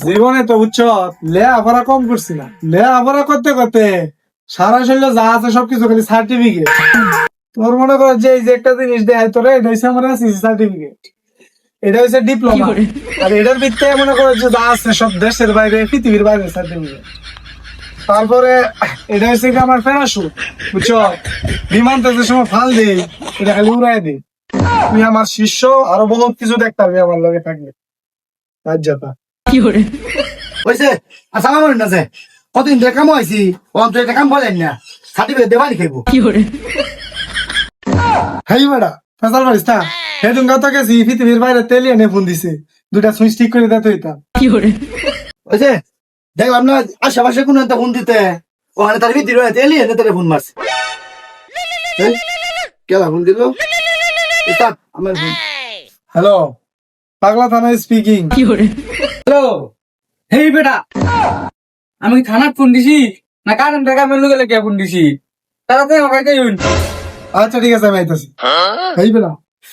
জীবনে তো বুঝছো লেখাপড়া কম করছি না, লেখাপড়া করতে করতে সারা শরীরে যা আছে সবকিছু খালি সার্টিফিকেট। তোর মনে কর যে এই যে একটা জিনিস দেয় তোরে, এটা হচ্ছে আমার সার্টিফিকেট, এটা হচ্ছে ডিপ্লোমা। আর এটার ভিত্তিতে মনে করো যে যা আছে সব দেশের বাইরে পৃথিবীর বাইরে সার্টিফিকেট। তারপরে এটা হচ্ছে কি আমার প্যারাশুট, বুঝছো, বিমান তো যে সময় ফাল দেই এটা খালি উড়াই দিই। তুমি আমার শিষ্য, আরো বহুত কিছু দেখতে পারবি আমার লগে থাকলে। রাজ্যতা হয়েছে আচ্ছা আমার মনে আছে কতদিন ধরে কাম হয়েছি অন্তর একটা কাম বলেন না সার্টিফিকেট দেবানি খাইবো হেই বেড়া ফেসাল পারিস না। হেদুন গাতা গেছি পৃথিবীর বাইরে তেল এনে ফোন দিছে, দুটা সুইচ ঠিক করে দিতে হইতাম। হয়েছে দেখলাম না আশেপাশে কোন একটা ফোন দিতে ওখানে তার ভিতরে রয়েছে এলিয়ে তারে ফোন মারছে কেলা ফোন দিল আমার ফোন হ্যালো, পাগলা থানা স্পিকিং। হ্যালো, হেই বেটা, আমি কি থানার ফোন দিছি না কারেন্ট টাকা মেলু গেলে কে ফোন দিছি? তাড়াতাড়ি আমার কাছে আইউন। আচ্ছা ঠিক আছে আমি আইতাছি। হেই বেড়া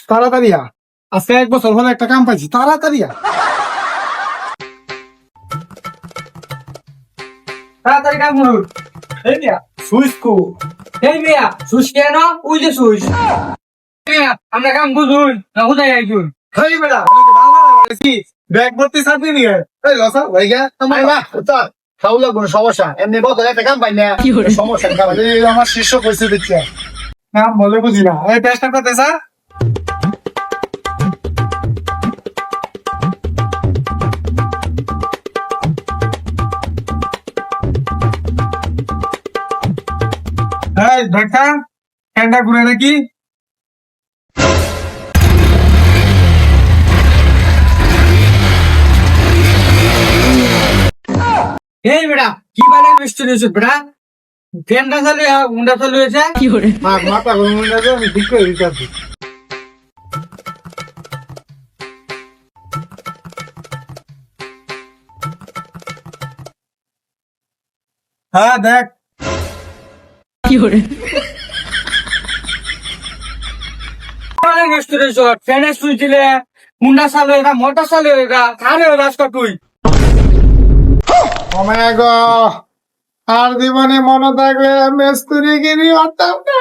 তাড়াতাড়ি আ, আজকে 1 বছর হলো একটা কাম পাইছি, তাড়াতাড়ি আ। তাড়াতাড়ি কাম করুন। এই মিয়া সুইচ কো। এই মিয়া, সুস কেন? ওই যে সুস। মিয়া, আমরা কাম বুঝুন না কোথায় আইছুন? হেই বেড়া ব্যাগ ভর্তি সার্টিফিকেট। এই লসা ভাই গা আমার মা উত্তর খাওয়া লাগবো না, সমস্যা এমনি বদল একটা কাম পাই না সমস্যা কাম আমার শিষ্য কইছে দিচ্ছে নাম বলে বুঝি না। এই টেস্টটা করতে স্যার। এই দেখা ক্যান্ডা ঘুরে নাকি? এই বেটা, কি বালে মিষ্টি নিয়েছ বেটা? ফ্যানটা চালু উন্ডা চালু হয়েছে? মাথা গরম হয়ে যাবে, আমি ঠিক করে দিতে পারছি। হ্যাঁ দেখ বালে মিষ্টি নিয়েছ, ফ্যানের সুইচ দিলে মুন্ডা চালু হয়ে মোটর চালু হয়ে খারে রাস্তা তুই। ওমেগো, আর জীবনে মনে থাকলে মেস্তুরি গিরি হতাম না।